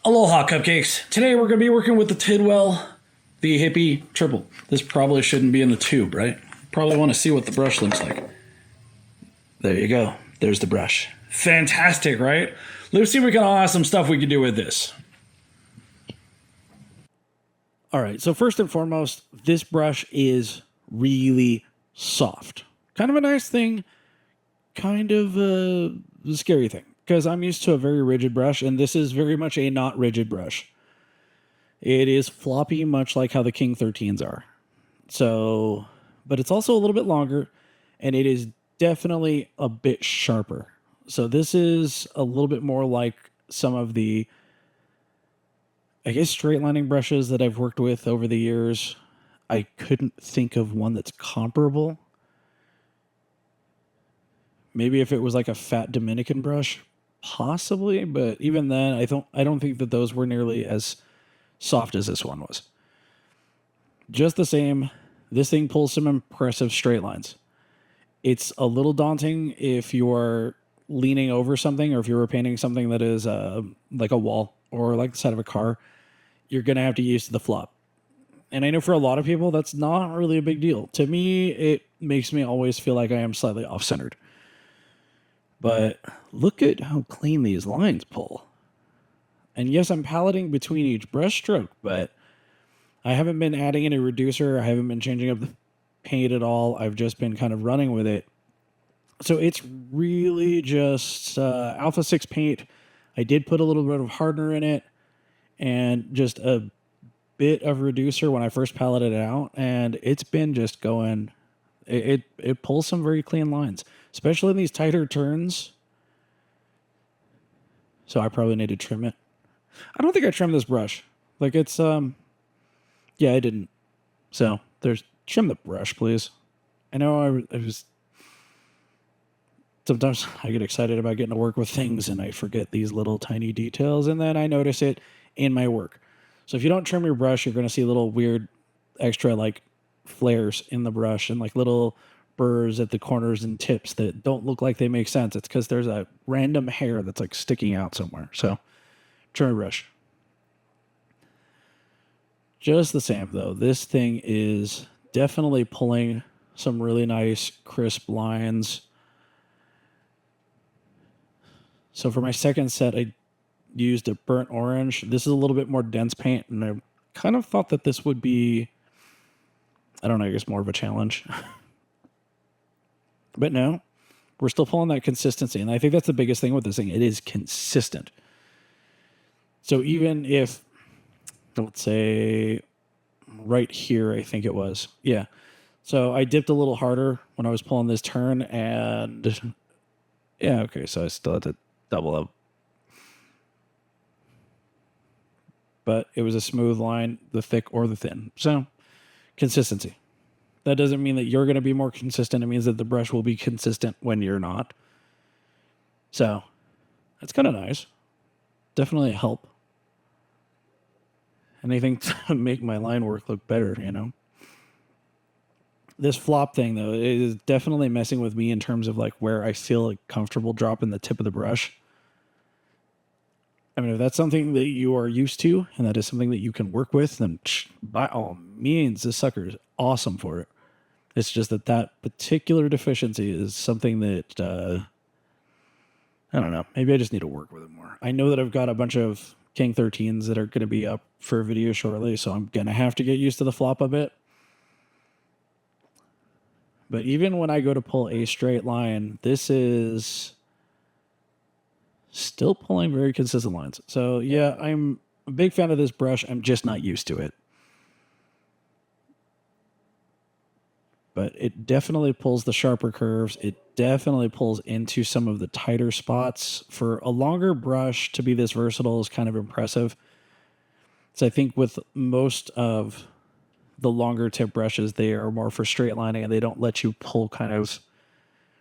Aloha cupcakes. Today we're going to be working with the Tidwell, the Hippie Triple. This probably shouldn't be in the tube, right? Probably want to see what the brush looks like. There you go. There's the brush. Fantastic, right? Let's see if we can all have some stuff we can do with this. All right, so first and foremost, this brush is really soft. Kind of a nice thing, kind of a scary thing, because I'm used to a very rigid brush, and this is very much a not rigid brush. It is floppy, much like how the King 13s are. So, but it's also a little bit longer, and it is definitely a bit sharper. So this is a little bit more like some of the, I guess, straight lining brushes that I've worked with over the years. I couldn't think of one that's comparable. Maybe if it was like a fat Dominican brush, possibly, but even then, I don't think that those were nearly as soft as this one was. Just the same, this thing pulls some impressive straight lines. It's a little daunting if you're leaning over something, or if you were painting something that is like a wall or like the side of a car. You're going to have to use the flop. And I know for a lot of people, that's not really a big deal. To me, it makes me always feel like I am slightly off-centered. But look at how clean these lines pull. And yes, I'm paleting between each brush stroke, but I haven't been adding any reducer. I haven't been changing up the paint at all. I've just been kind of running with it. So it's really just Alpha 6 paint. I did put a little bit of hardener in it and just a bit of reducer when I first paletted it out. And it's been just going, it pulls some very clean lines, especially in these tighter turns. So I probably need to trim it. I don't think I trimmed this brush. Like it's, yeah, I didn't. So there's, trim the brush, please. I know I was, sometimes I get excited about getting to work with things and I forget these little tiny details, and then I notice it in my work. So if you don't trim your brush, you're going to see little weird extra like flares in the brush and like little burrs at the corners and tips that don't look like they make sense. It's because there's a random hair that's like sticking out somewhere. So trim your brush. Just the same though, this thing is definitely pulling some really nice crisp lines. So for my second set, I used a burnt orange. This is a little bit more dense paint, and I kind of thought that this would be, I don't know, I guess more of a challenge. But no, we're still pulling that consistency, and I think that's the biggest thing with this thing. It is consistent. So even if, let's say, right here, I think it was, yeah. So I dipped a little harder when I was pulling this turn, and yeah, okay, so I still had to double up. But it was a smooth line, the thick or the thin. So, consistency. That doesn't mean that you're going to be more consistent. It means that the brush will be consistent when you're not. So, that's kind of nice. Definitely a help. Anything to make my line work look better, you know? This flop thing, though, it is definitely messing with me in terms of like where I feel like comfortable dropping the tip of the brush. I mean, if that's something that you are used to and that is something that you can work with, then by all means, this sucker is awesome for it. It's just that that particular deficiency is something that, I don't know, maybe I just need to work with it more. I know that I've got a bunch of King 13s that are going to be up for a video shortly, so I'm going to have to get used to the flop a bit. But even when I go to pull a straight line, this is still pulling very consistent lines. So yeah, I'm a big fan of this brush. I'm just not used to it. But it definitely pulls the sharper curves. It definitely pulls into some of the tighter spots. For a longer brush to be this versatile is kind of impressive. So I think with most of the longer tip brushes, they are more for straight lining and they don't let you pull kind of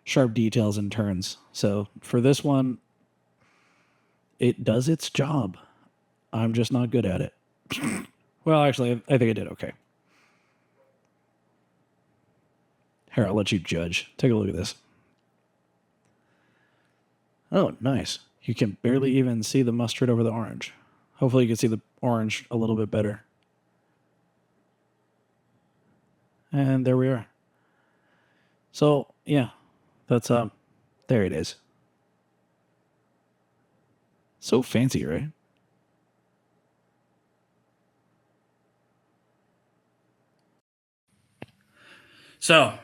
sharp details and turns. So for this one, it does its job. I'm just not good at it. Well, actually, I think I did okay. Here, I'll let you judge. Take a look at this. Oh, nice. You can barely even see the mustard over the orange. Hopefully you can see the orange a little bit better. And there we are. So yeah, that's there it is. So fancy, right? So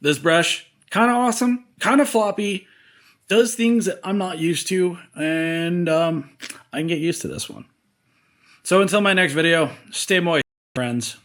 this brush, kind of awesome, kind of floppy, does things that I'm not used to, and I can get used to this one. So until my next video, stay moist, friends.